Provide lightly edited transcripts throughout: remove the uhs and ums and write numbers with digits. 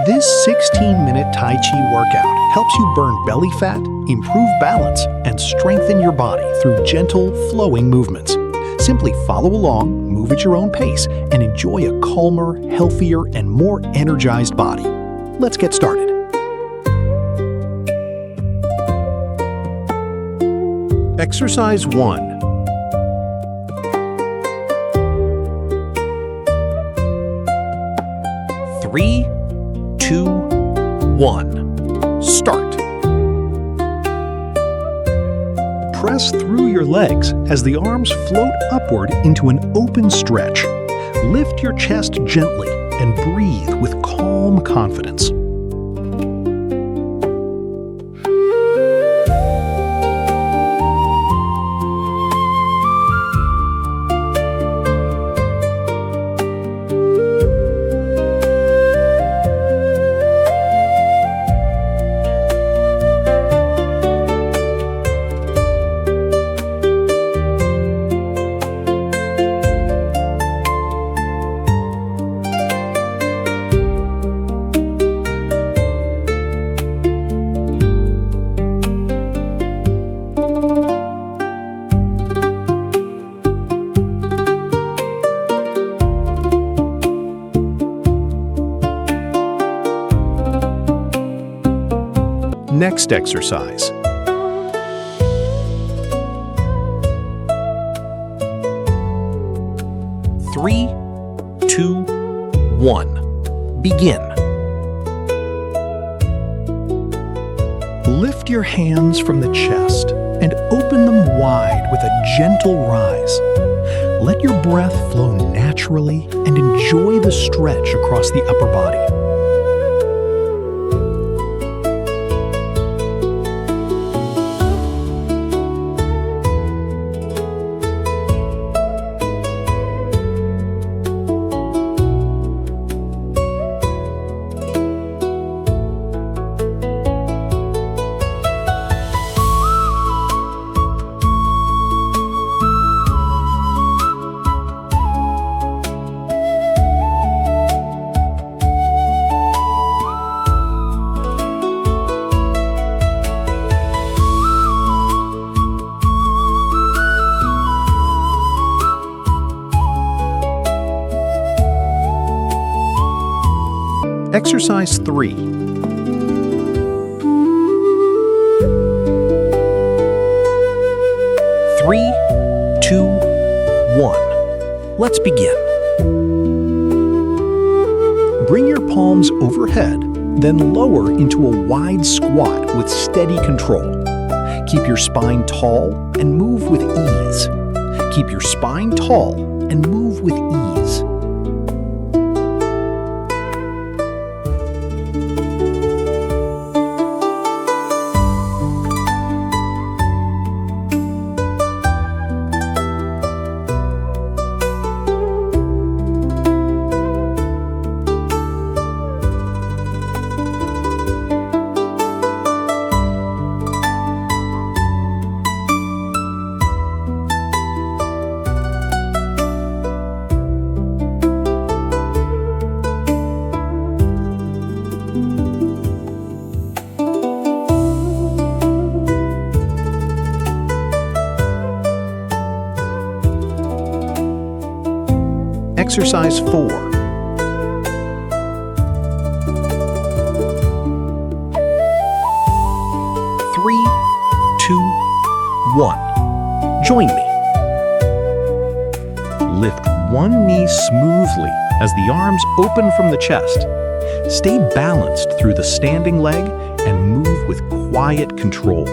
This 16-minute Tai Chi workout helps you burn belly fat, improve balance, and strengthen your body through gentle, flowing movements. Simply follow along, move at your own pace, and enjoy a calmer, healthier, and more energized body. Let's get started. Exercise 1. Three, two, one. Start. Press through your legs as the arms float upward into an open stretch. Lift your chest gently and breathe with calm confidence. Next exercise. Three, two, one. Begin. Lift your hands from the chest and open them wide with a gentle rise. Let your breath flow naturally and enjoy the stretch across the upper body. Exercise 3. Three, two, one. Let's begin. Bring your palms overhead, then lower into a wide squat with steady control. Keep your spine tall and move with ease. Keep your spine tall and move with ease. Exercise 4. Three, two, one. Join me. Lift one knee smoothly as the arms open from the chest. Stay balanced through the standing leg and move with quiet control.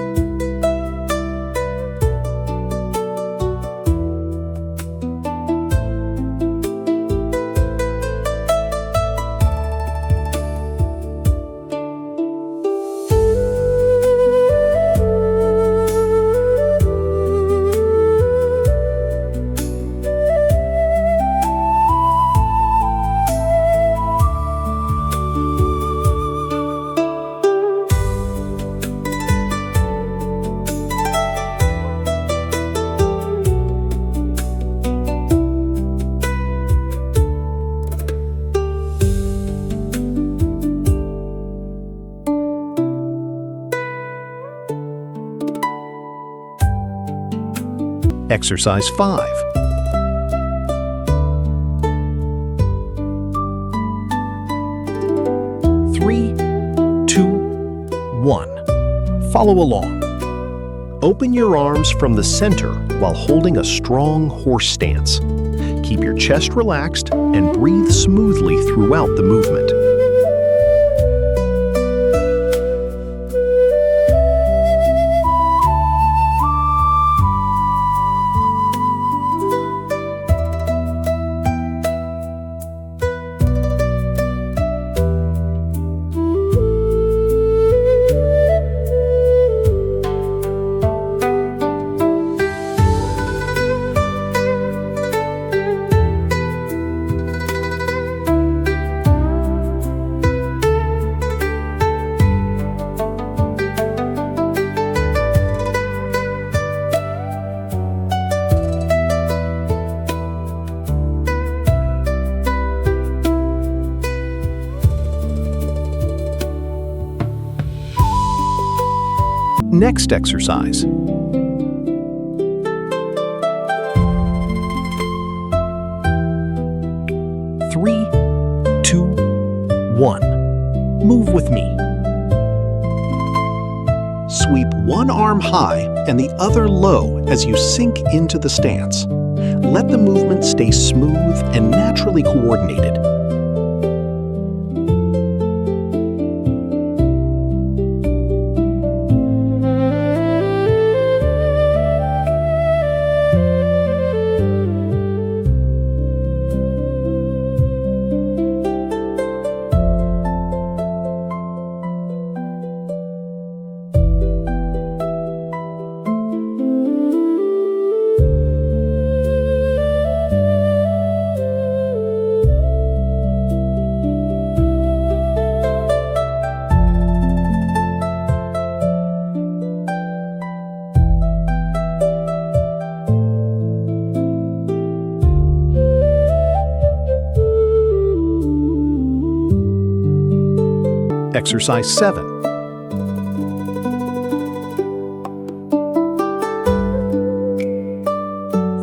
Exercise 5. 3, 2, 1. Follow along. Open your arms from the center while holding a strong horse stance. Keep your chest relaxed and breathe smoothly throughout the movement. Next exercise. 3, 2, 1. Move with me. Sweep one arm high and the other low as you sink into the stance. Let the movement stay smooth and naturally coordinated. Exercise 7.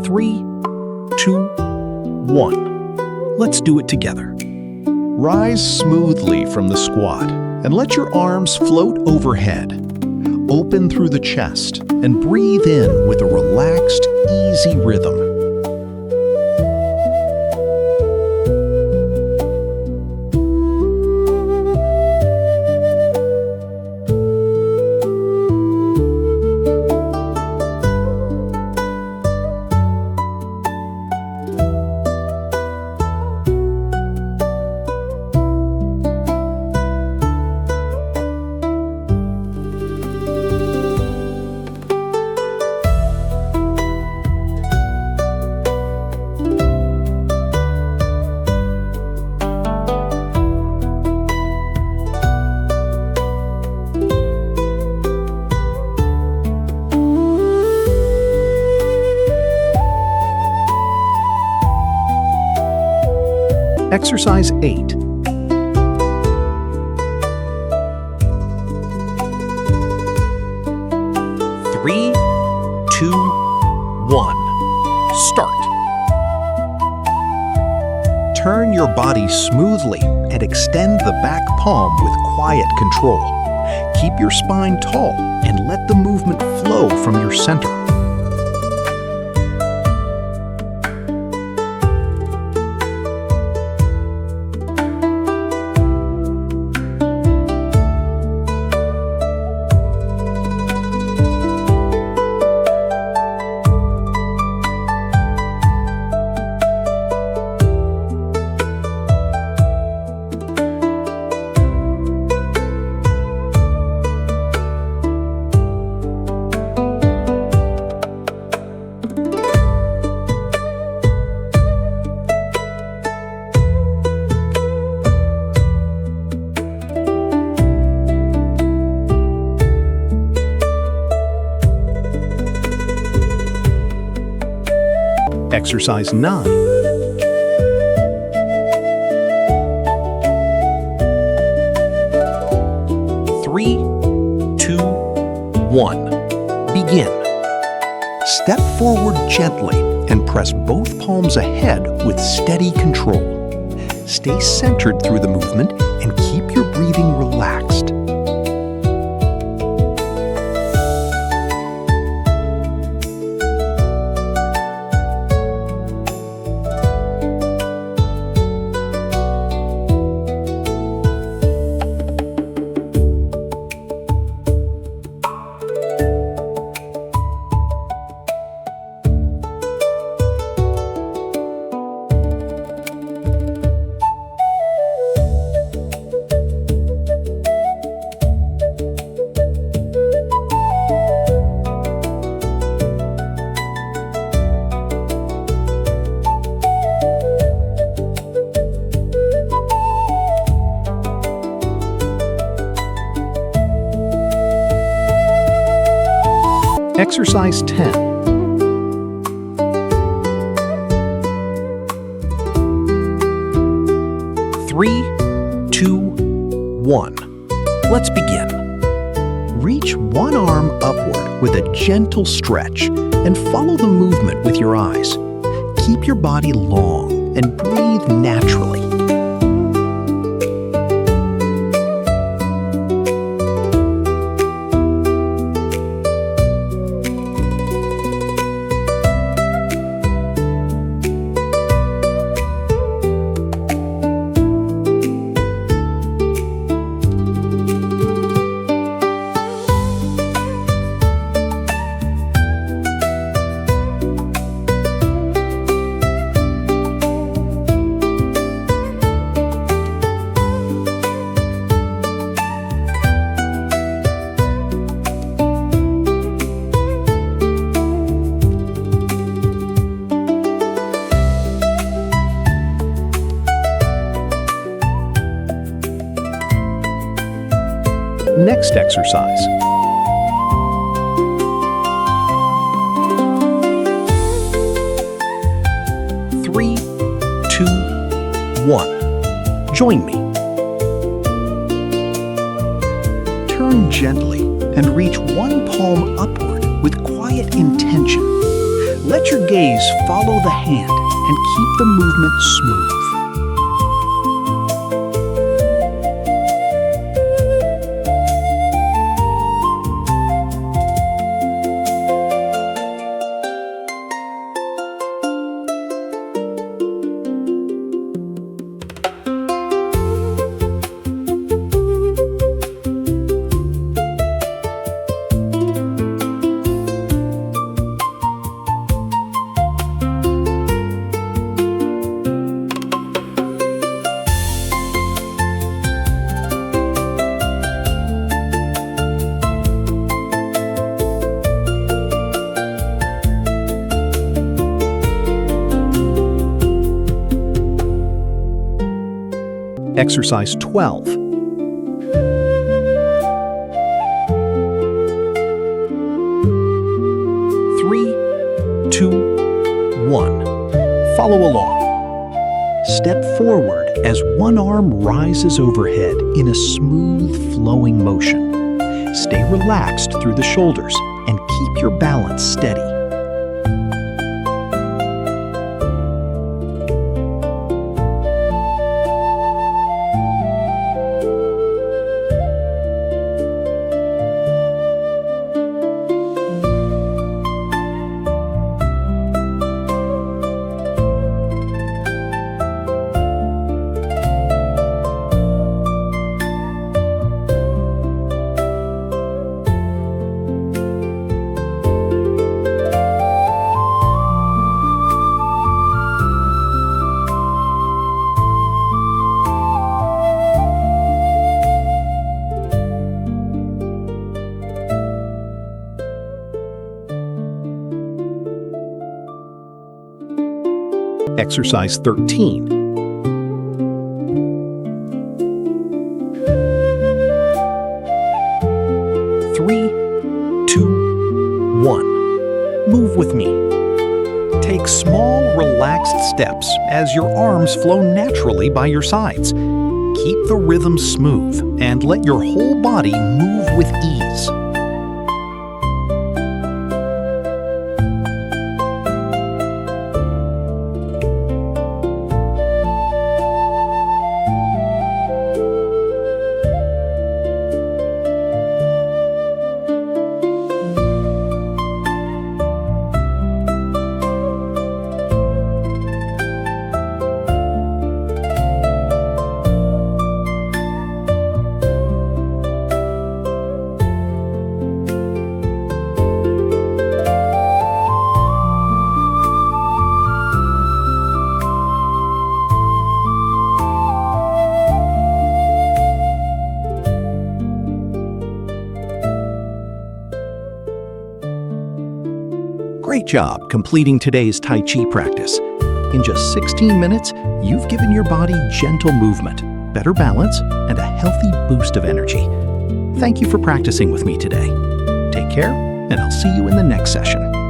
3, 2, 1. Let's do it together. Rise smoothly from the squat and let your arms float overhead. Open through the chest and breathe in with a relaxed, easy rhythm. Exercise 8. 3, 2, 1. Start. Turn your body smoothly and extend the back palm with quiet control. Keep your spine tall and let the movement flow from your center. Exercise 9. 3, 2, 1. Begin. Step forward gently and press both palms ahead with steady control. Stay centered through the movement and keep your breathing relaxed. Exercise 10. Three, two, one. Let's begin. Reach one arm upward with a gentle stretch and follow the movement with your eyes. Keep your body long and breathe naturally. Next exercise. Three, two, one. Join me. Turn gently and reach one palm upward with quiet intention. Let your gaze follow the hand and keep the movement smooth. Exercise 12. Three, two, one. Follow along. Step forward as one arm rises overhead in a smooth, flowing motion. Stay relaxed through the shoulders and keep your balance steady. Exercise 13. Three, two, one. Move with me. Take small, relaxed steps as your arms flow naturally by your sides. Keep the rhythm smooth and let your whole body move with ease. Great job completing today's Tai Chi practice. In just 16 minutes, you've given your body gentle movement, better balance, and a healthy boost of energy. Thank you for practicing with me today. Take care, and I'll see you in the next session.